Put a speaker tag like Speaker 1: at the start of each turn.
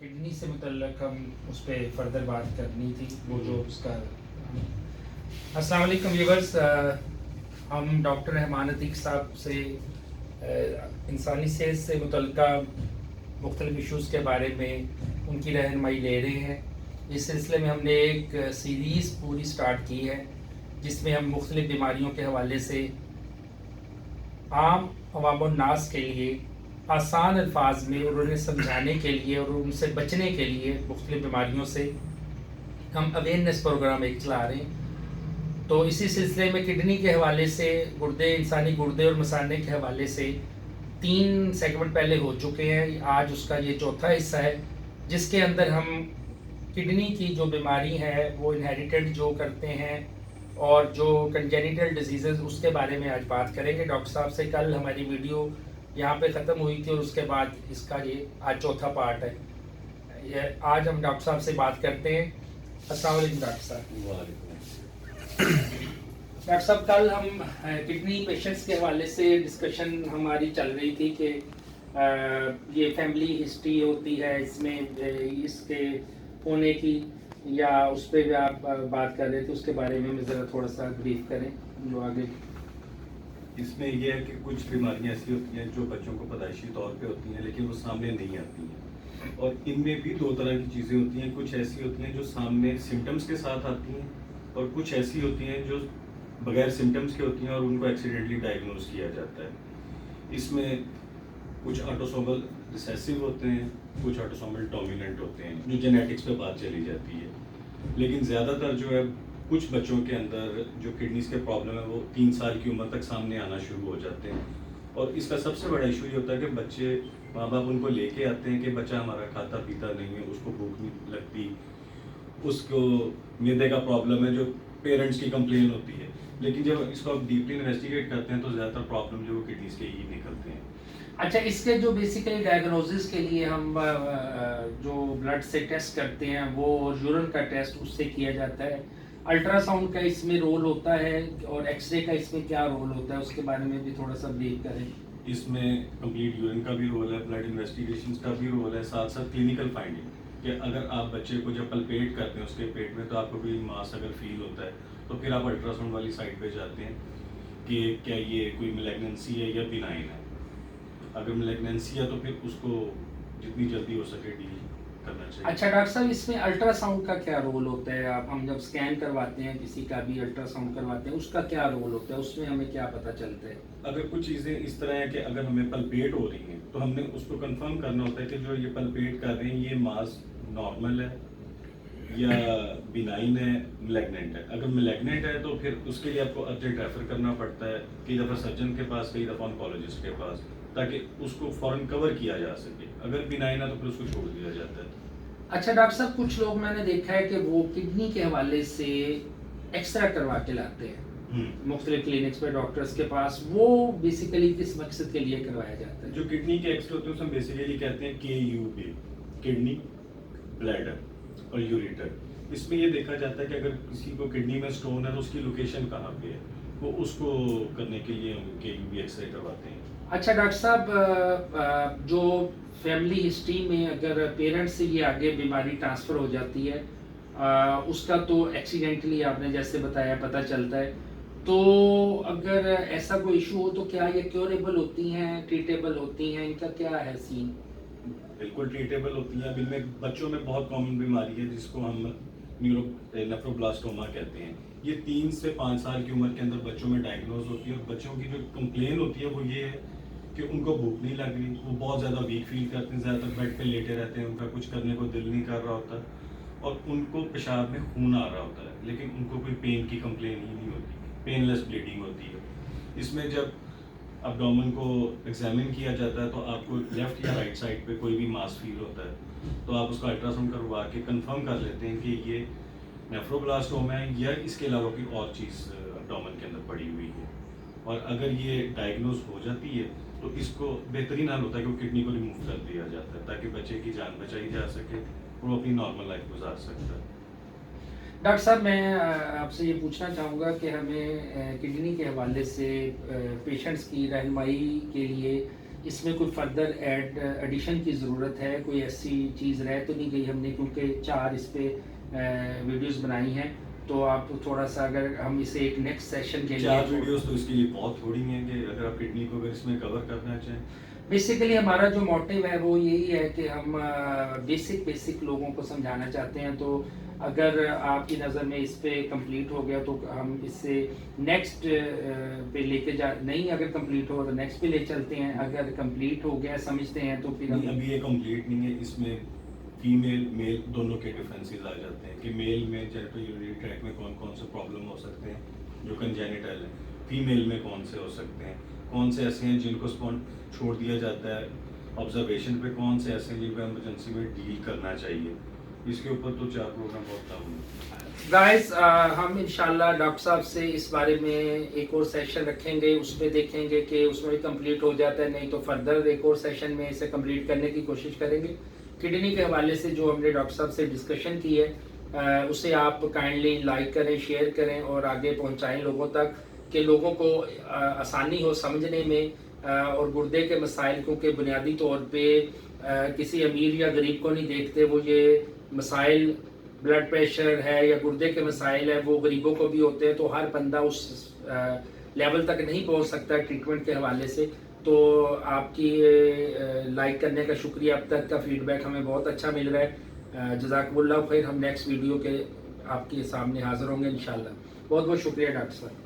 Speaker 1: Kidney سے متعلق ہم اس پہ فردر بات کرنی تھی، وہ جو اس کا السلام علیکم ویورز، ہم ڈاکٹر رحمان عتیق صاحب سے انسانی صحت سے متعلقہ مختلف ایشوز کے بارے میں ان کی رہنمائی لے رہے ہیں۔ اس سلسلے میں ہم نے ایک سیریز پوری سٹارٹ کی ہے جس میں ہم مختلف بیماریوں کے حوالے سے عام عوام الناس کے لیے آسان الفاظ میں اور انہیں سمجھانے کے لیے اور ان سے بچنے کے لیے مختلف بیماریوں سے ہم اویئرنیس پروگرام ایک چلا رہے ہیں۔ تو اسی سلسلے میں کڈنی کے حوالے سے انسانی گردے اور مثانے کے حوالے سے 3 سیگمنٹ پہلے ہو چکے ہیں، آج اس کا یہ چوتھا حصہ ہے جس کے اندر ہم کڈنی کی جو بیماری ہے وہ انہیریٹڈ جو کرتے ہیں اور جو کنجینیٹل ڈیزیزز اس کے بارے میں آج بات کریں گے۔ ڈاکٹر صاحب سے کل ہماری ویڈیو یہاں پہ ختم ہوئی تھی اور اس کے بعد اس کا یہ آج چوتھا پارٹ ہے۔ آج ہم ڈاکٹر صاحب سے بات کرتے ہیں۔ السلام علیکم ڈاکٹر صاحب۔ ڈاکٹر صاحب کل ہم کڈنی پیشنٹس کے حوالے سے ڈسکشن ہماری چل رہی تھی کہ یہ فیملی ہسٹری ہوتی ہے اس میں اس کے ہونے کی، یا اس پہ بھی آپ بات کر رہے تھے، اس کے بارے میں ذرا تھوڑا سا بریف کریں جو آگے۔
Speaker 2: اس میں یہ ہے کہ کچھ بیماریاں ایسی ہوتی ہیں جو بچوں کو پیدائشی طور پہ ہوتی ہیں لیکن وہ سامنے نہیں آتی ہیں، اور ان میں بھی 2 طرح کی چیزیں ہوتی ہیں۔ کچھ ایسی ہوتی ہیں جو سامنے سمٹمز کے ساتھ آتی ہیں، اور کچھ ایسی ہوتی ہیں جو بغیر سمٹمز کے ہوتی ہیں اور ان کو ایکسیڈنٹلی ڈائگنوز کیا جاتا ہے۔ اس میں کچھ آٹوسومل ریسیسو ہوتے ہیں، کچھ آٹوسومل ڈومیننٹ ہوتے ہیں جو جینیٹکس پہ بات چلی جاتی ہے، لیکن زیادہ تر جو ہے کچھ بچوں کے اندر جو کڈنیز کے پرابلم ہے وہ 3 سال کی عمر تک سامنے آنا شروع ہو جاتے ہیں۔ اور اس کا سب سے بڑا ایشو یہ ہوتا ہے کہ بچے ماں باپ ان کو لے کے آتے ہیں کہ بچہ ہمارا کھاتا پیتا نہیں ہے، اس کو بھوک نہیں لگتی، اس کو معدے کا پرابلم ہے جو پیرنٹس کی کمپلین ہوتی ہے، لیکن جب اس کو آپ ڈیپلی انویسٹیگیٹ کرتے ہیں تو زیادہ تر پرابلم جو کڈنیز کے ہی نکلتے ہیں۔
Speaker 1: اچھا، اس کے جو بیسیکلی ڈائگنوزس کے لیے ہم جو بلڈ سے ٹیسٹ کرتے ہیں وہ یورین کا ٹیسٹ اس سے کیا جاتا ہے، الٹرا ساؤنڈ کا اس میں رول ہوتا ہے، اور ایکس رے کا اس میں کیا رول ہوتا ہے، اس کے بارے میں بھی تھوڑا سا بریف کریں۔
Speaker 2: اس میں کمپلیٹ یورین کا بھی رول ہے، بلڈ انویسٹیگیشنز کا بھی رول ہے، ساتھ ساتھ کلینکل فائنڈنگ کہ اگر آپ بچے کو جب پلپیٹ کرتے ہیں اس کے پیٹ میں تو آپ کو کوئی ماس اگر فیل ہوتا ہے تو پھر آپ الٹرا ساؤنڈ والی سائٹ پہ جاتے ہیں کہ کیا یہ کوئی میلیگننسی ہے یا بینائن ہے۔ اگر میلیگننسی ہے تو پھر اس کو جتنی جلدی ہو سکے ڈیل کرنا چاہیے۔
Speaker 1: اچھا ڈاکٹر صاحب، اس میں الٹرا ساؤنڈ کا کیا رول ہوتا ہے؟ ہم جب اسکین کرواتے ہیں کسی کا بھی الٹرا ساؤنڈ کرواتے ہیں، اس کا کیا رول ہوتا ہے؟ اس میں ہمیں کیا پتہ چلتا ہے؟
Speaker 2: اگر کچھ چیزیں اس طرح ہیں کہ اگر ہمیں پلپیٹ ہو رہی ہیں تو ہم نے اس کو کنفرم کرنا ہوتا ہے کہ جو یہ پلپیٹ کر رہے ہیں یہ ماس نارمل ہے یا بینائن ہے، میلیگننٹ ہے۔ اگر میلیگننٹ ہے تو پھر اس کے لیے آپ کو ارجنٹ ریفر کرنا پڑتا ہے، کئی دفعہ سرجن کے پاس، کئی دفعہ آنکولوجسٹ کے پاس، تاکہ اس کو فوراً کور کیا جا سکے۔ اگر بینائن ہے تو پھر اس کو چھوڑ دیا جاتا ہے۔
Speaker 1: اچھا ڈاکٹر صاحب، کچھ لوگ میں نے دیکھا ہے کہ وہ کڈنی کے حوالے سے ایکس رے کروا کے لاتے ہیں مختلف کلینکس پہ ڈاکٹرز کے پاس، وہ بیسیکلی کس مقصد کے لیے کروایا جاتا ہے؟
Speaker 2: جو کڈنی کے ایکس رے ہوتے ہیں اس میں بیسیکلی کہتے ہیں KUB، کڈنی، بلیڈر اور یوریٹر۔ اس میں یہ دیکھا جاتا ہے کہ اگر کسی کو کڈنی میں سٹون ہے تو اس کی لوکیشن کہاں پہ ہے، وہ اس کو کرنے کے لیے ہم KUB ایکس رے کرواتے ہیں۔
Speaker 1: اچھا ڈاکٹر صاحب، جو فیملی ہسٹری میں اگر پیرنٹس سے یہ آگے بیماری ٹرانسفر ہو جاتی ہے، اس کا تو ایکسیڈنٹلی آپ نے جیسے بتایا پتہ چلتا ہے، تو اگر ایسا کوئی ایشو ہو تو کیا یہ کیوریبل ہوتی ہیں، ٹریٹیبل ہوتی ہیں؟ ان کا کیا ہے سین؟
Speaker 2: بالکل ٹریٹیبل ہوتی ہیں۔ اب ان میں بچوں میں بہت کامن بیماری ہے جس کو ہم نیفروبلاسٹوما کہتے ہیں۔ یہ 3 سے 5 سال کی عمر کے اندر بچوں میں ڈائگنوز ہوتی ہے، اور بچوں کی جو کمپلین ہوتی ہے وہ یہ ہے کہ ان کو بھوک نہیں لگ رہی، وہ بہت زیادہ ویک فیل کرتے ہیں، زیادہ تر بیڈ پہ لیٹے رہتے ہیں، ان کا کچھ کرنے کو دل نہیں کر رہا ہوتا، اور ان کو پیشاب میں خون آ رہا ہوتا ہے، لیکن ان کو کوئی پین کی کمپلین ہی نہیں ہوتی، پین لیس بلیڈنگ ہوتی ہے۔ اس میں جب ابڈومن کو ایگزامن کیا جاتا ہے تو آپ کو لیفٹ یا رائٹ سائڈ پہ کوئی بھی ماس فیل ہوتا ہے تو آپ اس کا الٹرا ساؤنڈ کروا کے کنفرم کر لیتے ہیں کہ یہ نیفروبلاسٹوما ہے یا اس کے علاوہ کوئی اور چیز ابڈومن کے اندر پڑی ہوئی ہے۔ اور اگر یہ ڈائگنوز ہو جاتی ہے تو اس کو بہترین حل ہوتا ہے کہ وہ کڈنی کو ریموو کر دیا جاتا ہے تاکہ بچے کی جان بچائی جا سکے اور وہ اپنی نارمل لائف گزار سکتا ہے۔
Speaker 1: ڈاکٹر صاحب، میں آپ سے یہ پوچھنا چاہوں گا کہ ہمیں کڈنی کے حوالے سے پیشنٹس کی رہنمائی کے لیے اس میں کوئی فردر ایڈیشن کی ضرورت ہے، کوئی ایسی چیز رہ تو نہیں گئی؟ ہم نے کیونکہ 4 اس پہ ویڈیوز بنائی ہیں، تو آپ تھوڑا سا اگر ہم اسے ایک نیکسٹ سیشن کے لیے
Speaker 2: 4 ویڈیوز تو اس کے لیے بہت تھوڑی ہیں کہ اگر آپ کڈنی کو اگر اس میں کور کرنا چاہیں.
Speaker 1: بیسیکلی ہمارا جو موٹیو ہے وہ یہی ہے کہ ہم بیسک لوگوں کو سمجھانا چاہتے ہیں. تو اگر آپ کی نظر میں اس پہ کمپلیٹ ہو گیا تو ہم اس سے نیکسٹ پہ لے کے نہیں اگر کمپلیٹ ہو تو نیکسٹ پہ لے چلتے ہیں. اگر کمپلیٹ ہو گیا سمجھتے ہیں تو پھر ہم
Speaker 2: ابھی یہ کمپلیٹ نہیں ہے. اس میں فیمیل میل دونوں کے ڈفرینسز آ جاتے ہیں کہ میل میں جینیٹل یورینری ٹریکٹ میں کون سے پرابلم ہو سکتے ہیں جو کنجینیٹل ہیں، فیمیل میں کون سے ہو سکتے ہیں، کون سے ایسے ہیں جن کو چھوڑ دیا جاتا ہے آبزرویشن پہ، کون سے ایسے ہیں جن کو ایمرجنسی میں ڈیل کرنا چاہیے. اس کے اوپر تو 4 پروگرام بہت کم ہیں.
Speaker 1: گائز ہم انشاءاللہ ڈاکٹر صاحب سے اس بارے میں ایک اور سیشن رکھیں گے، اس پہ دیکھیں گے کہ اس میں بھی کمپلیٹ ہو جاتا ہے، نہیں تو فردر ایک اور سیشن میں اسے کمپلیٹ کرنے کی کوشش کریں گے. کڈنی کے حوالے سے جو ہم نے ڈاکٹر صاحب سے ڈسکشن کی ہے اسے آپ کائنڈلی لائک کریں، شیئر کریں اور آگے پہنچائیں لوگوں تک کہ لوگوں کو آسانی ہو سمجھنے میں. اور گردے کے مسائل کیونکہ بنیادی طور پہ کسی امیر یا غریب کو نہیں دیکھتے، وہ یہ مسائل بلڈ پریشر ہے یا گردے کے مسائل ہے وہ غریبوں کو بھی ہوتے ہیں. تو ہر بندہ اس لیول تک نہیں پہنچ سکتا ٹریٹمنٹ کے حوالے سے. تو آپ کی لائک کرنے کا شکریہ، اب تک کا فیڈ بیک ہمیں بہت اچھا مل رہا ہے. جزاکم اللہ خیر. ہم نیکسٹ ویڈیو کے آپ کے سامنے حاضر ہوں گے انشاءاللہ. بہت بہت شکریہ ڈاکٹر صاحب.